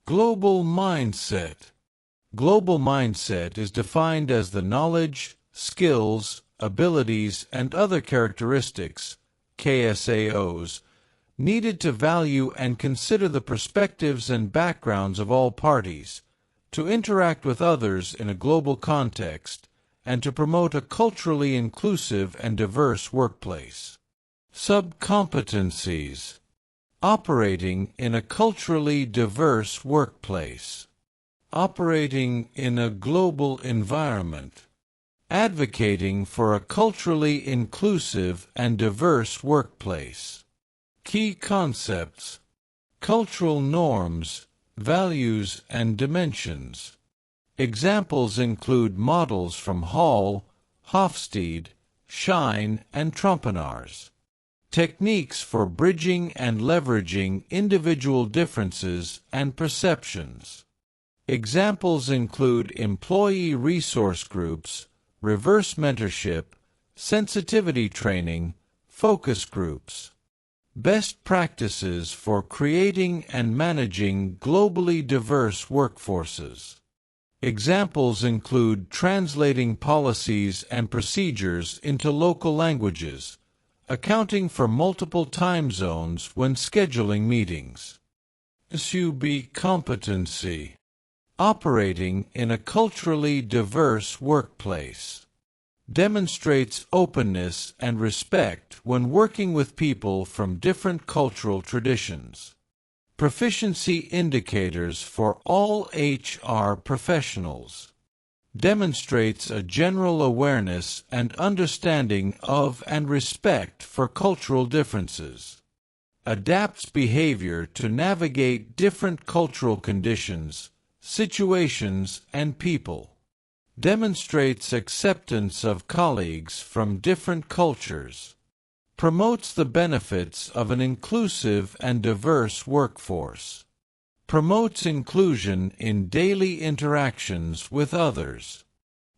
Global mindset. Global mindset is defined as the knowledge, skills, abilities, and other characteristics, KSAOs, needed to value and consider the perspectives and backgrounds of all parties, to interact with others in a global context, and to promote a culturally inclusive and diverse workplace. Subcompetencies. Operating in a culturally diverse workplace. Operating in a global environment. Advocating for a culturally inclusive and diverse workplace. Key concepts: cultural norms, values, and dimensions. Examples include models from Hall, Hofstede, Schein, and Trompenaars. Techniques for bridging and leveraging individual differences and perceptions. Examples include employee resource groups, reverse mentorship, sensitivity training, focus groups. Best practices for creating and managing globally diverse workforces. Examples include translating policies and procedures into local languages, accounting for multiple time zones when scheduling meetings. SUB competency. Operating in a culturally diverse workplace. Demonstrates openness and respect when working with people from different cultural traditions. Proficiency indicators for all HR professionals. Demonstrates a general awareness and understanding of and respect for cultural differences. Adapts behavior to navigate different cultural conditions, situations, and people. Demonstrates acceptance of colleagues from different cultures. Promotes the benefits of an inclusive and diverse workforce. Promotes inclusion in daily interactions with others.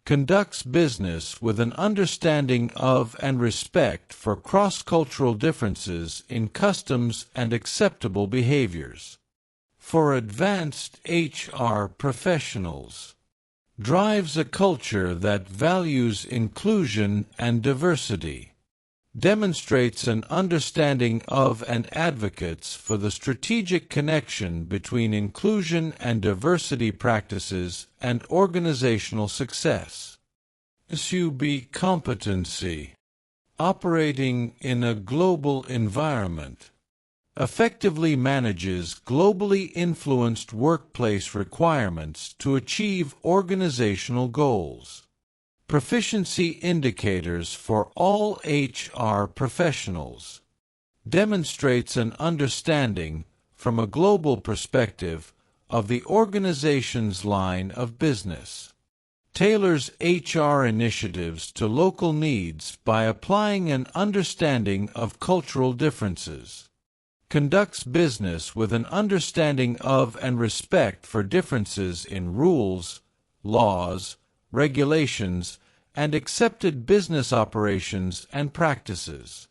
Conducts business with an understanding of and respect for cross-cultural differences in customs and acceptable behaviors. For advanced HR professionals. Drives a culture that values inclusion and diversity. Demonstrates an understanding of and advocates for the strategic connection between inclusion and diversity practices and organizational success. SUB competency. Operating in a global environment. Effectively manages globally influenced workplace requirements to achieve organizational goals. Proficiency indicators for all HR professionals. Demonstrates an understanding, from a global perspective, of the organization's line of business. Tailors HR initiatives to local needs by applying an understanding of cultural differences. Conducts business with an understanding of and respect for differences in rules, laws, regulations, and accepted business operations and practices.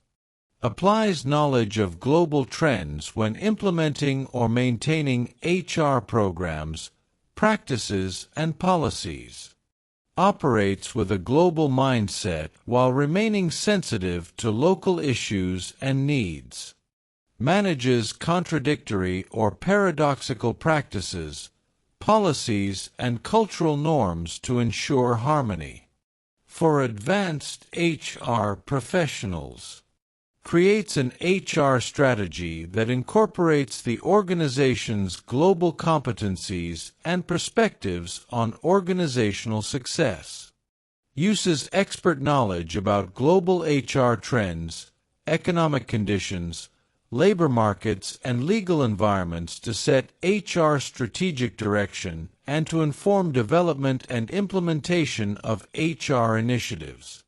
Applies knowledge of global trends when implementing or maintaining HR programs, practices, and policies. Operates with a global mindset while remaining sensitive to local issues and needs. Manages contradictory or paradoxical practices, policies, and cultural norms to ensure harmony. For advanced HR professionals. Creates an HR strategy that incorporates the organization's global competencies and perspectives on organizational success. Uses expert knowledge about global HR trends, economic conditions, labor markets, and legal environments to set HR strategic direction and to inform development and implementation of HR initiatives.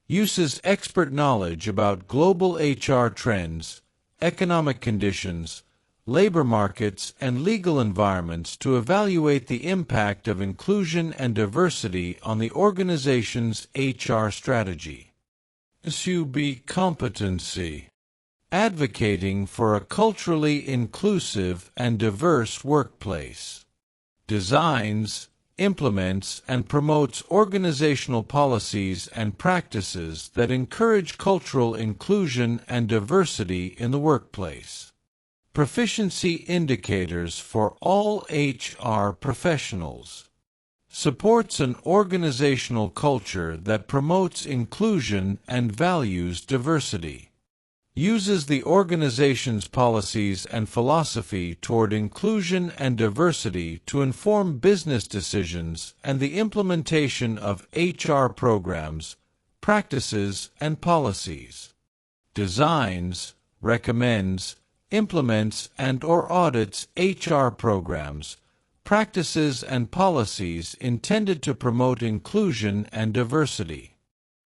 Uses expert knowledge about global HR trends, economic conditions, labor markets, and legal environments to evaluate the impact of inclusion and diversity on the organization's HR strategy. SUB competency. advocating for a culturally inclusive and diverse workplace. Designs, implements, and promotes organizational policies and practices that encourage cultural inclusion and diversity in the workplace. Proficiency indicators for all HR professionals. Supports an organizational culture that promotes inclusion and values diversity. Uses the organization's policies and philosophy toward inclusion and diversity to inform business decisions and the implementation of HR programs, practices, and policies. Designs, recommends, implements, and/or audits HR programs, practices, and policies intended to promote inclusion and diversity.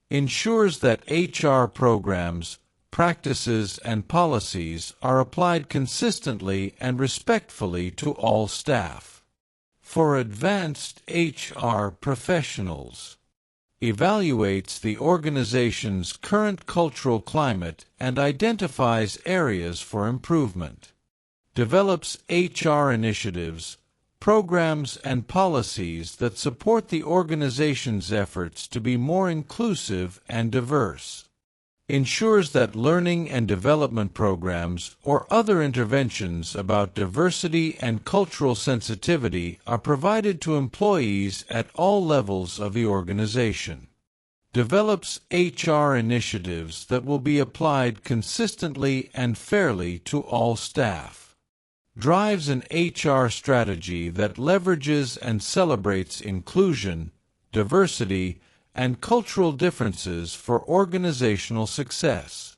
Ensures that HR programs, practices, and policies are applied consistently and respectfully to all staff. For advanced HR professionals, evaluates the organization's current cultural climate and identifies areas for improvement. Develops HR initiatives, programs, and policies that support the organization's efforts to be more inclusive and diverse. Ensures that learning and development programs or other interventions about diversity and cultural sensitivity are provided to employees at all levels of the organization. Develops HR initiatives that will be applied consistently and fairly to all staff. Drives an HR strategy that leverages and celebrates inclusion, diversity, and cultural differences for organizational success.